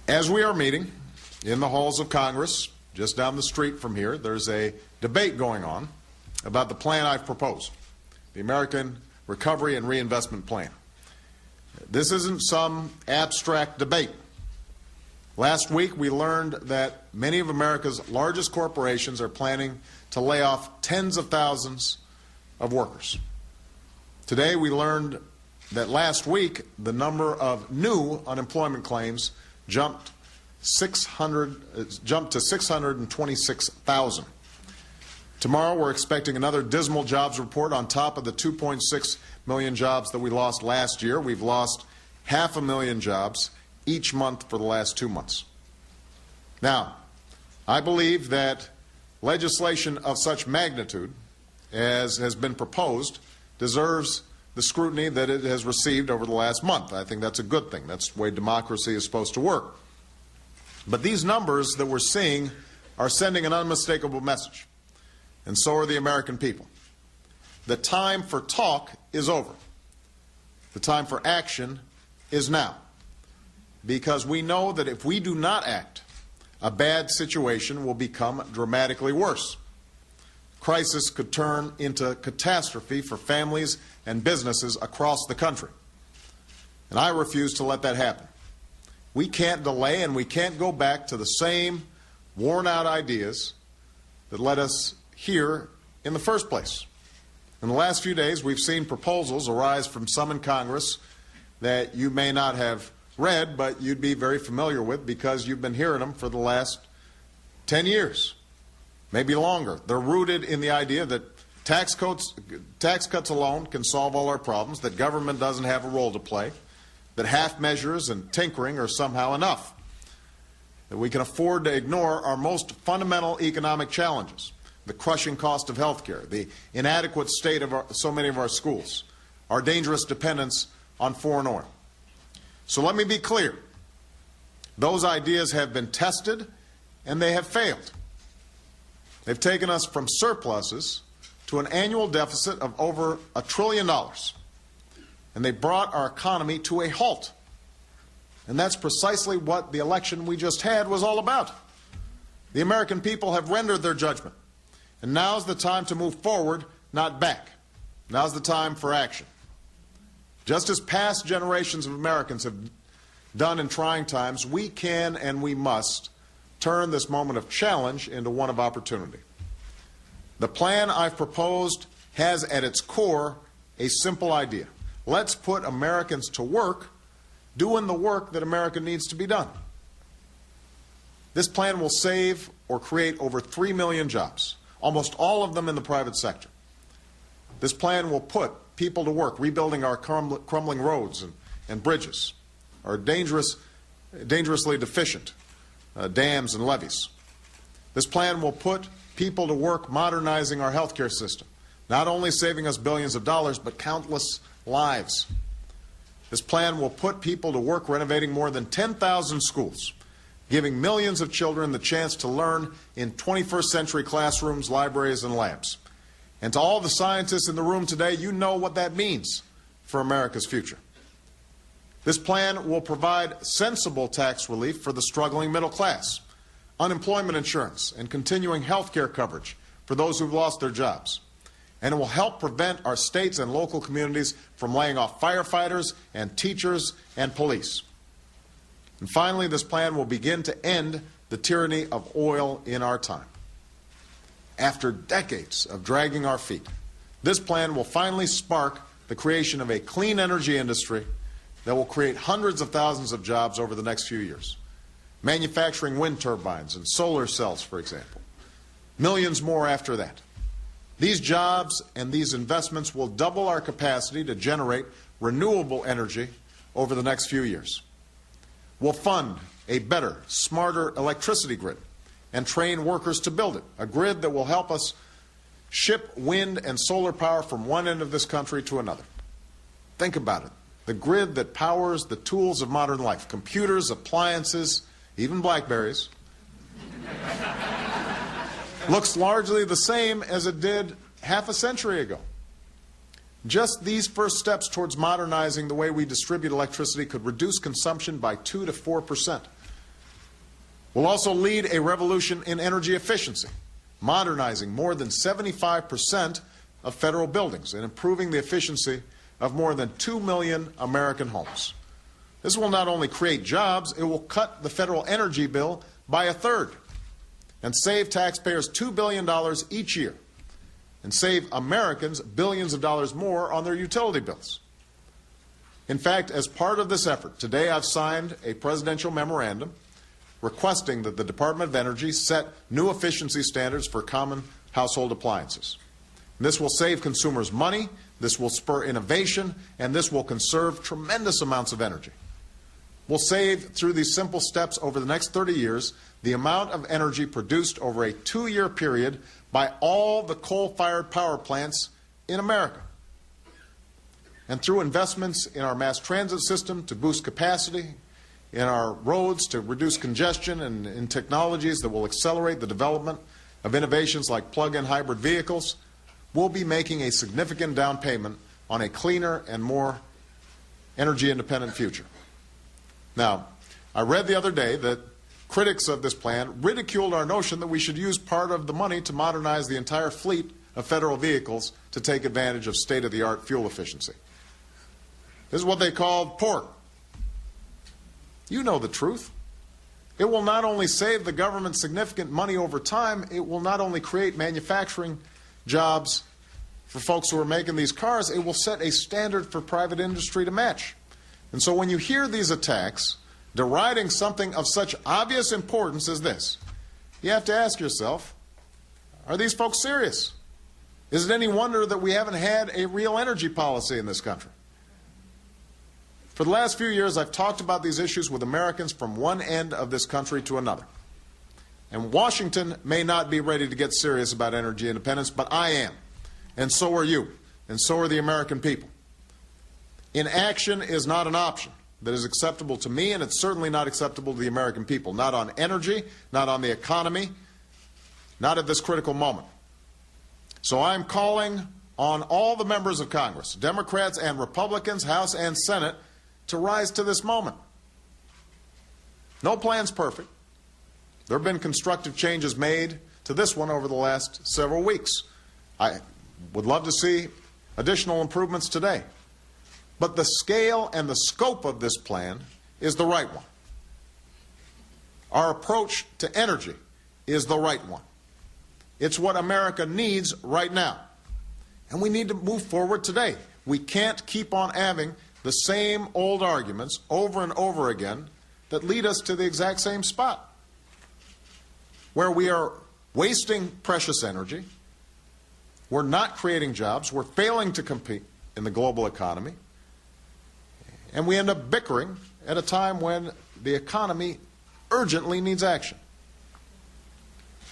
As we are meeting in the halls of Congress, just down the street from here, there's a debate going on about the plan I've proposed, the American Recovery and Reinvestment Plan. This isn't some abstract debate. Last week, we learned that many of America's largest corporations are planning to lay off tens of thousands of workers. Today, we learned that last week, the number of new unemployment claims jumped to 626,000. Tomorrow, we're expecting another dismal jobs report on top of the 2.6 million jobs that we lost last year. We've lost 500,000 jobs each month for the last 2 months. Now, I believe that legislation of such magnitude as has been proposed deserves the scrutiny that it has received over the last month. I think that's a good thing. That's the way democracy is supposed to work. But these numbers that we're seeing are sending an unmistakable message, and so are the American people. The time for talk is over. The time for action is now, because we know that if we do not act, a bad situation will become dramatically worse. Crisis could turn into catastrophe for families and businesses across the country. And I refuse to let that happen. We can't delay, and we can't go back to the same worn-out ideas that led us here in the first place. In the last few days, we've seen proposals arise from some in Congress that you may not have read, but you'd be very familiar with because you've been hearing them for the last 10 years, maybe longer. They're rooted in the idea that tax cuts alone can solve all our problems, that government doesn't have a role to play, that half measures and tinkering are somehow enough, that we can afford to ignore our most fundamental economic challenges, the crushing cost of health care, the inadequate state of so many of our schools, our dangerous dependence on foreign oil. So let me be clear. Those ideas have been tested, and they have failed. They've taken us from surpluses to an annual deficit of over $1 trillion. And they brought our economy to a halt. And that's precisely what the election we just had was all about. The American people have rendered their judgment. And now's the time to move forward, not back. Now's the time for action. Just as past generations of Americans have done in trying times, we can and we must turn this moment of challenge into one of opportunity. The plan I've proposed has at its core a simple idea. Let's put Americans to work doing the work that America needs to be done. This plan will save or create over 3 million jobs, almost all of them in the private sector. This plan will put people to work, rebuilding our crumbling roads and bridges, our dangerously deficient dams and levees. This plan will put people to work modernizing our health care system, not only saving us billions of dollars, but countless lives. This plan will put people to work renovating more than 10,000 schools, giving millions of children the chance to learn in 21st century classrooms, libraries, and labs. And to all the scientists in the room today, you know what that means for America's future. This plan will provide sensible tax relief for the struggling middle class, unemployment insurance, and continuing health care coverage for those who've lost their jobs. And it will help prevent our states and local communities from laying off firefighters and teachers and police. And finally, this plan will begin to end the tyranny of oil in our time. After decades of dragging our feet, this plan will finally spark the creation of a clean energy industry that will create hundreds of thousands of jobs over the next few years. Manufacturing wind turbines and solar cells, for example. Millions more after that. These jobs and these investments will double our capacity to generate renewable energy over the next few years. We'll fund a better, smarter electricity grid and train workers to build it, a grid that will help us ship wind and solar power from one end of this country to another. Think about it. The grid that powers the tools of modern life, computers, appliances, even BlackBerries, looks largely the same as it did half a century ago. Just these first steps towards modernizing the way we distribute electricity could reduce consumption by 2 to 4%. We'll also lead a revolution in energy efficiency, modernizing more than 75% of federal buildings and improving the efficiency of more than 2 million American homes. This will not only create jobs, it will cut the federal energy bill by a third and save taxpayers $2 billion each year and save Americans billions of dollars more on their utility bills. In fact, as part of this effort, today I've signed a presidential memorandum requesting that the Department of Energy set new efficiency standards for common household appliances. This will save consumers money, this will spur innovation, and this will conserve tremendous amounts of energy. We'll save, through these simple steps over the next 30 years, the amount of energy produced over a 2-year period by all the coal-fired power plants in America. And through investments in our mass transit system to boost capacity, in our roads to reduce congestion, and in technologies that will accelerate the development of innovations like plug-in hybrid vehicles, we'll be making a significant down payment on a cleaner and more energy-independent future. Now, I read the other day that critics of this plan ridiculed our notion that we should use part of the money to modernize the entire fleet of federal vehicles to take advantage of state-of-the-art fuel efficiency. This is what they called pork. You know the truth. It will not only save the government significant money over time, it will not only create manufacturing jobs for folks who are making these cars, it will set a standard for private industry to match. And so when you hear these attacks deriding something of such obvious importance as this, you have to ask yourself, are these folks serious? Is it any wonder that we haven't had a real energy policy in this country? For the last few years, I've talked about these issues with Americans from one end of this country to another. And Washington may not be ready to get serious about energy independence, but I am. And so are you. And so are the American people. Inaction is not an option that is acceptable to me, and it's certainly not acceptable to the American people. Not on energy, not on the economy, not at this critical moment. So I'm calling on all the members of Congress, Democrats and Republicans, House and Senate, to rise to this moment. No plan's perfect. There have been constructive changes made to this one over the last several weeks. I would love to see additional improvements today. But the scale and the scope of this plan is the right one. Our approach to energy is the right one. It's what America needs right now. And we need to move forward today. We can't keep on having the same old arguments over and over again that lead us to the exact same spot, where we are wasting precious energy, we're not creating jobs, we're failing to compete in the global economy, and we end up bickering at a time when the economy urgently needs action.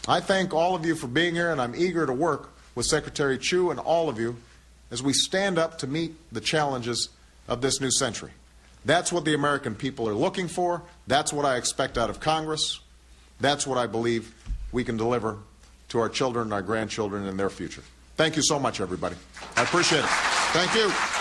I thank all of you for being here, and I'm eager to work with Secretary Chu and all of you as we stand up to meet the challenges of this new century. That's what the American people are looking for. That's what I expect out of Congress. That's what I believe we can deliver to our children and our grandchildren and their future. Thank you so much, everybody. I appreciate it. Thank you.